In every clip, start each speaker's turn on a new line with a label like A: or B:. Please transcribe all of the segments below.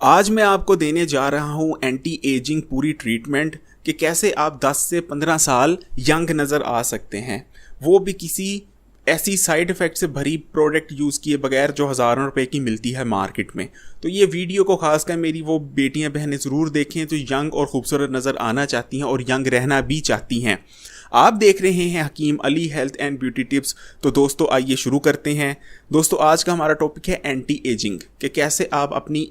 A: आज मैं आपको देने जा रहा हूँ एंटी एजिंग पूरी ट्रीटमेंट कि कैसे आप 10 से 15 साल यंग नज़र आ सकते हैं, वो भी किसी ऐसी साइड इफ़ेक्ट से भरी प्रोडक्ट यूज़ किए बगैर जो हज़ारों रुपए की मिलती है मार्केट में। तो ये वीडियो को खासकर मेरी वो बेटियां बहनें ज़रूर देखें जो यंग और ख़ूबसूरत नज़र आना चाहती हैं और यंग रहना भी चाहती हैं। आप देख रहे हैं Hakim Ali health and beauty tips. तो दोस्तों आइए शुरू करते हैं। दोस्तों आज का हमारा टॉपिक है एंटी एजिंग कि कैसे आप अपनी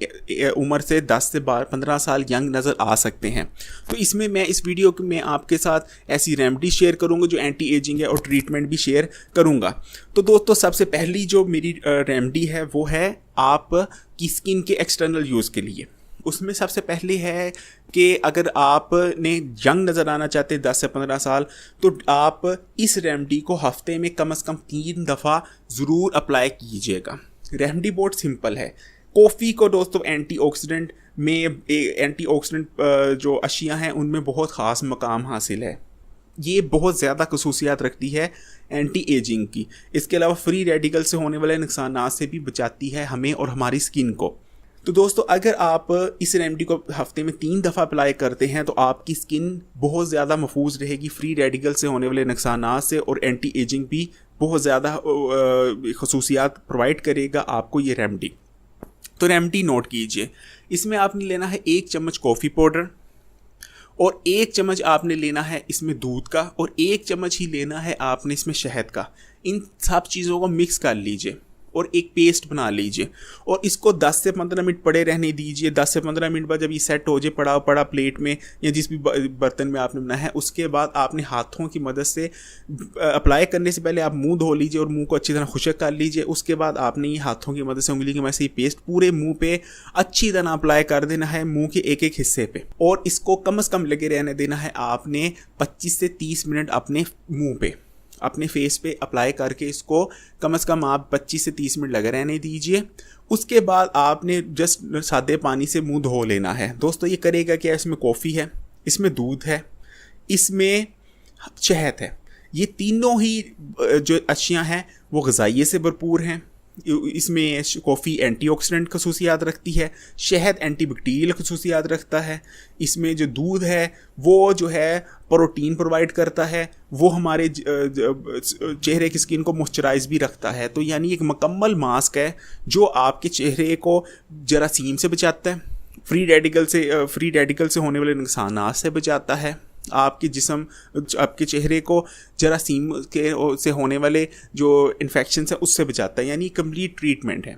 A: उम्र से 10 से 15 साल यंग नज़र आ सकते हैं। तो इसमें मैं इस वीडियो में आपके साथ ऐसी रेमेडी शेयर करूंगा जो एंटी एजिंग है और ट्रीटमेंट भी शेयर करूंगा। तो दोस्तों सबसे पहली जो मेरी रेमेडी है वो है आप की स्किन के एक्सटर्नल यूज़ के लिए। उसमें सबसे पहले है कि अगर आपने यंग नज़र आना चाहते हैं 10 से 15 साल, तो आप इस रेमेडी को हफ्ते में कम से कम 3 दफ़ा ज़रूर अप्लाई कीजिएगा। रेमेडी बहुत सिंपल है। कॉफ़ी को दोस्तों एंटीऑक्सीडेंट जो अशिया हैं उनमें बहुत ख़ास मकाम हासिल है। ये बहुत ज़्यादा खसूसियात रखती है एंटी एजिंग की। इसके अलावा फ्री रेडिकल से होने वाले नुकसानात से भी बचाती है हमें और हमारी स्किन को। तो दोस्तों अगर आप इस रेमेडी को हफ्ते में 3 दफ़ा अप्लाई करते हैं तो आपकी स्किन बहुत ज़्यादा महफूज रहेगी फ्री रेडिकल से होने वाले नुकसानात से, और एंटी एजिंग भी बहुत ज़्यादा खसूसियात प्रोवाइड करेगा आपको ये रेमेडी। तो रेमेडी नोट कीजिए। इसमें आपने लेना है 1 चम्मच कॉफ़ी पाउडर और 1 चम्मच आपने लेना है इसमें दूध का, और 1 चम्मच ही लेना है आपने इसमें शहद का। इन सब चीज़ों को मिक्स कर लीजिए और एक पेस्ट बना लीजिए और इसको 10 से 15 मिनट पड़े रहने दीजिए। 10 से 15 मिनट बाद जब ये सेट हो जाए पड़ा प्लेट में या जिस भी बर्तन में आपने बनाया है, उसके बाद आपने हाथों की मदद से अप्लाई करने से पहले आप मुंह धो लीजिए और मुंह को अच्छी तरह खुश्क कर लीजिए। उसके बाद आपने ये हाथों की मदद से, उंगली की मदद से ये पेस्ट पूरे मुंह पे अच्छी तरह अप्लाई कर देना है, मुंह के एक एक हिस्से पे, और इसको कम से कम लगे रहने देना है आपने 25 से 30 मिनट अपने मुंह पे, अपने फेस पे अप्लाई करके इसको कम से कम आप 25 से 30 मिनट लगे रहने दीजिए। उसके बाद आपने जस्ट सादे पानी से मुंह धो लेना है। दोस्तों ये करेगा क्या, इसमें कॉफ़ी है, इसमें दूध है, इसमें शहद है। ये तीनों ही जो अशियाँ हैं वो ग़िज़ाइयत से भरपूर हैं। इसमें कॉफ़ी एंटीऑक्सीडेंट खसूसियात रखती है, शहद एंटीबैक्टीरियल खसूसियात रखता है, इसमें जो दूध है वो जो है प्रोटीन प्रोवाइड करता है, वो हमारे चेहरे की स्किन को मॉइस्चराइज भी रखता है। तो यानी एक मुकम्मल मास्क है जो आपके चेहरे को जरासीम से बचाता है, फ्री रेडिकल से होने वाले नुकसानात से बचाता है, आपके आपके चेहरे को जरासीम से होने वाले जो इन्फेक्शन है उससे बचाता है। यानी कंप्लीट ट्रीटमेंट है।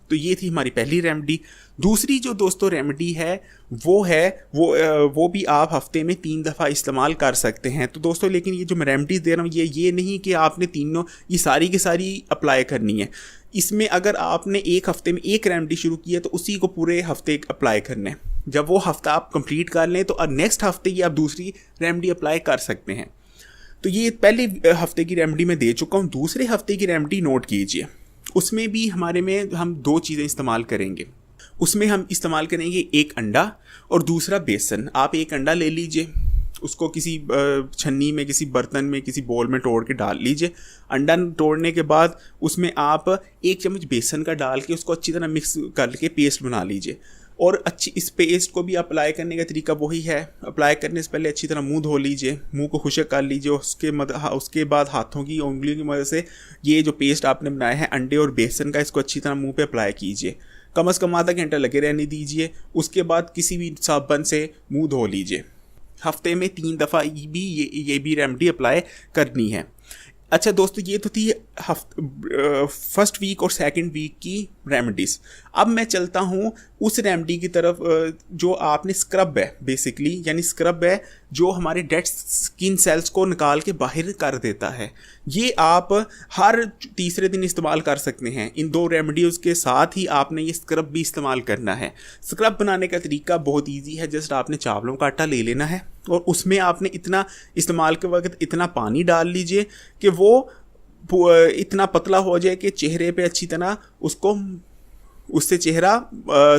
A: तो ये थी हमारी पहली रेमेडी। दूसरी जो दोस्तों रेमेडी है वो भी आप हफ्ते में 3 दफ़ा इस्तेमाल कर सकते हैं। तो दोस्तों लेकिन ये जो मैं रेमेडीज़ दे रहा हूँ ये नहीं कि आपने तीनों ये सारी की सारी अप्लाई करनी है। इसमें अगर आपने एक हफ्ते में एक रेमेडी शुरू की है तो उसी को पूरे हफ्ते अप्लाई करना है। जब वो हफ्ता आप कंप्लीट कर लें तो नेक्स्ट हफ्ते की आप दूसरी रेमेडी अप्लाई कर सकते हैं। तो ये पहले हफ्ते की रेमेडी मैं दे चुका हूँ। दूसरे हफ्ते की रेमेडी नोट कीजिए। उसमें भी हम 2 चीज़ें इस्तेमाल करेंगे। उसमें हम इस्तेमाल करेंगे 1 अंडा और दूसरा बेसन। आप 1 अंडा ले लीजिए, उसको किसी छन्नी में, किसी बर्तन में, किसी बोल में तोड़ के डाल लीजिए। अंडा तोड़ने के बाद उसमें आप 1 चम्मच बेसन का डाल के उसको अच्छी तरह मिक्स करके पेस्ट बना लीजिए। और इस पेस्ट को भी अप्लाई करने का तरीका वही है। अप्लाई करने से पहले अच्छी तरह मुंह धो लीजिए, मुंह को खुश्क कर लीजिए। उसके बाद हाथों की उंगलियों की मदद से ये जो पेस्ट आपने बनाया है अंडे और बेसन का, इसको अच्छी तरह मुंह पे अप्लाई कीजिए। कम से कम आधा घंटा लगे रहने दीजिए। उसके बाद किसी भी साबुन से मुंह धो लीजिए। हफ्ते में 3 दफ़ा ये भी रेमेडी अप्लाई करनी है। अच्छा दोस्तों ये तो थी फर्स्ट वीक और सेकंड वीक की रेमेडीज़। अब मैं चलता हूँ उस रेमेडी की तरफ जो आपने स्क्रब है बेसिकली, यानी स्क्रब है जो हमारे डेड स्किन सेल्स को निकाल के बाहर कर देता है। ये आप हर तीसरे दिन इस्तेमाल कर सकते हैं। इन 2 रेमेडीज़ के साथ ही आपने ये स्क्रब भी इस्तेमाल करना है। स्क्रब बनाने का तरीका बहुत ईजी है। जस्ट आपने चावलों का आटा ले लेना है और उसमें आपने इतना इस्तेमाल के वक्त इतना पानी डाल लीजिए कि वो इतना पतला हो जाए कि चेहरे पे अच्छी तरह उससे चेहरा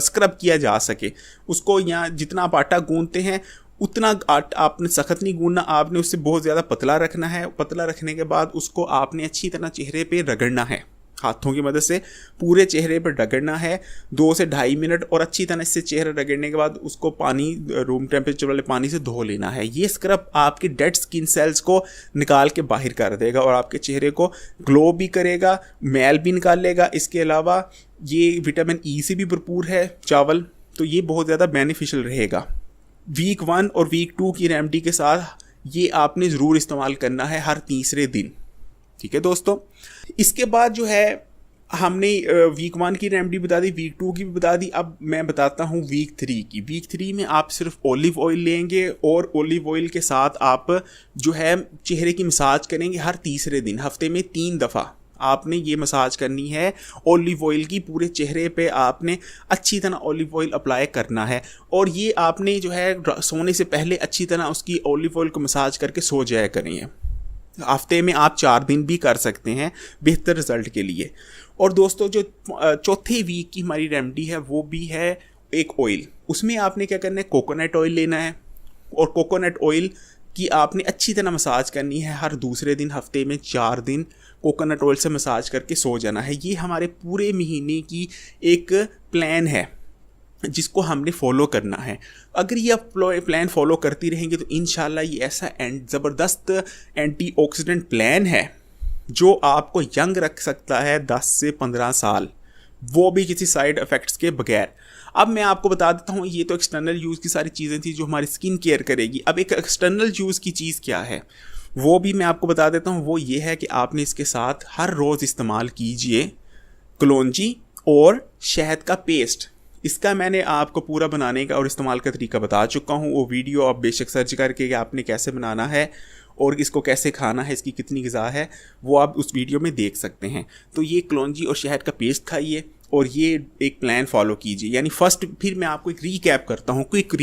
A: स्क्रब किया जा सके। उसको यहाँ जितना आप आटा गूंदते हैं उतना आपने सख्त नहीं गूंदना, आपने उससे बहुत ज़्यादा पतला रखना है। पतला रखने के बाद उसको आपने अच्छी तरह चेहरे पे रगड़ना है। हाथों की मदद से पूरे चेहरे पर रगड़ना है 2 से 2.5 मिनट, और अच्छी तरह से चेहरा रगड़ने के बाद उसको पानी, रूम टेम्परेचर वाले पानी से धो लेना है। ये स्क्रब आपके डेड स्किन सेल्स को निकाल के बाहर कर देगा और आपके चेहरे को ग्लो भी करेगा, मैल भी निकाल लेगा। इसके अलावा ये विटामिन ई से भी भरपूर है चावल, तो ये बहुत ज़्यादा बेनिफिशियल रहेगा। वीक 1 और वीक 2 की रेमेडी के साथ ये आपने ज़रूर इस्तेमाल करना है हर तीसरे दिन। ठीक है दोस्तों, इसके बाद जो है हमने वीक 1 की रेमेडी बता दी, वीक 2 की भी बता दी। अब मैं बताता हूँ वीक 3 की। वीक 3 में आप सिर्फ ऑलिव ऑयल लेंगे और ऑलिव ऑयल के साथ आप जो है चेहरे की मसाज करेंगे हर तीसरे दिन। हफ्ते में 3 दफ़ा आपने ये मसाज करनी है ऑलिव ऑयल की। पूरे चेहरे पे आपने अच्छी तरह ऑलिव ऑयल अप्लाई करना है, और ये आपने जो है सोने से पहले अच्छी तरह उसकी ऑलिव ऑयल को मसाज करके सो जाया करेंगे। हफ्ते में आप 4 दिन भी कर सकते हैं बेहतर रिजल्ट के लिए। और दोस्तों जो चौथे वीक की हमारी रेमेडी है वो भी है एक ऑयल। उसमें आपने क्या करना है, कोकोनट ऑयल लेना है, और कोकोनट ऑयल की आपने अच्छी तरह मसाज करनी है हर दूसरे दिन। हफ्ते में 4 दिन कोकोनट ऑयल से मसाज करके सो जाना है। ये हमारे पूरे महीने की एक प्लान है जिसको हमने फॉलो करना है। अगर ये आप प्लान फॉलो करती रहेंगे तो इंशाल्लाह ये ऐसा ज़बरदस्त एंटीऑक्सीडेंट प्लान है जो आपको यंग रख सकता है 10 से 15 साल, वो भी किसी साइड इफ़ेक्ट्स के बगैर। अब मैं आपको बता देता हूँ, ये तो एक्सटर्नल यूज़ की सारी चीज़ें थी जो हमारी स्किन केयर करेगी। अब एक एक्सटर्नल यूज़ की चीज़ क्या है वो भी मैं आपको बता देता हूँ। वो ये है कि आपने इसके साथ हर रोज़ इस्तेमाल कीजिए कलौंजी और शहद का पेस्ट। इसका मैंने आपको पूरा बनाने का और इस्तेमाल का तरीका बता चुका हूँ। वो वीडियो आप बेशक सर्च करके कि आपने कैसे बनाना है और इसको कैसे खाना है, इसकी कितनी ग़िज़ा है, वो आप उस वीडियो में देख सकते हैं। तो ये कलौंजी और शहद का पेस्ट खाइए और ये एक प्लान फॉलो कीजिए। यानी फ़र्स्ट, फिर मैं आपको एक रीकैप करता हूँ, क्विक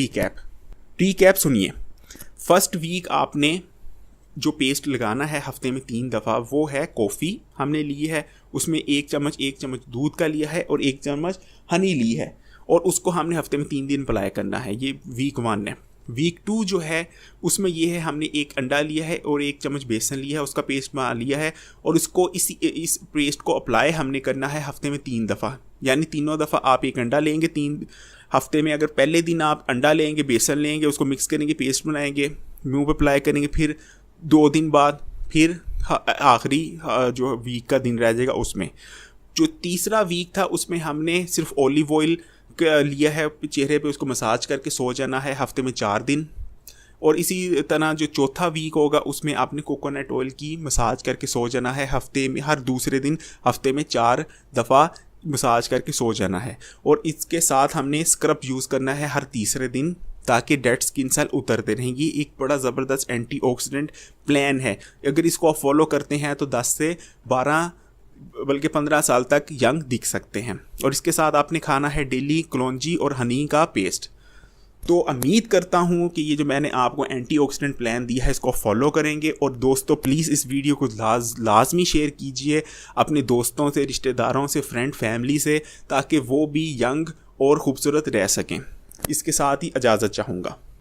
A: रीकैप सुनिए। फर्स्ट वीक आपने जो पेस्ट लगाना है हफ्ते में 3 दफ़ा, वो है कॉफ़ी हमने ली है, उसमें 1 चम्मच दूध का लिया है और 1 चम्मच हनी ली है, और उसको हमने हफ्ते में 3 दिन अप्लाई करना है। ये वीक 1 है। वीक 2 जो है उसमें ये है, हमने 1 अंडा लिया है और 1 चम्मच बेसन लिया है, उसका पेस्ट बना लिया है, और उसको इस पेस्ट को अप्लाई हमने करना है हफ्ते में 3 दफ़ा। यानी तीनों दफ़ा आप 1 अंडा लेंगे 3 हफ्ते में। अगर पहले दिन आप अंडा लेंगे, बेसन लेंगे, उसको मिक्स करेंगे, पेस्ट बनाएंगे, मुँह पर अप्लाई करेंगे, फिर 2 दिन बाद फिर आखिरी जो वीक का दिन रह जाएगा उसमें। जो तीसरा वीक था उसमें हमने सिर्फ ऑलिव ऑयल लिया है चेहरे पे, उसको मसाज करके सो जाना है हफ्ते में 4 दिन। और इसी तरह जो चौथा वीक होगा उसमें आपने कोकोनट ऑयल की मसाज करके सो जाना है हफ्ते में, हर दूसरे दिन हफ्ते में 4 दफ़ा मसाज करके सो जाना है। और इसके साथ हमने स्क्रब यूज़ करना है हर तीसरे दिन ताकि डेड स्किन सेल उतरते रहेंगी। एक बड़ा ज़बरदस्त एंटीऑक्सीडेंट प्लान है। अगर इसको आप फॉलो करते हैं तो 10 से 12 बल्कि 15 साल तक यंग दिख सकते हैं। और इसके साथ आपने खाना है डेली कलौंजी और हनी का पेस्ट। तो उम्मीद करता हूँ कि ये जो मैंने आपको एंटीऑक्सीडेंट प्लान दिया है इसको फॉलो करेंगे। और दोस्तों प्लीज़ इस वीडियो को लाजमी शेयर कीजिए अपने दोस्तों से, रिश्तेदारों से, फ्रेंड फैमिली से, ताकि वो भी यंग और ख़ूबसूरत रह सकें। इसके साथ ही इजाज़त चाहूँगा।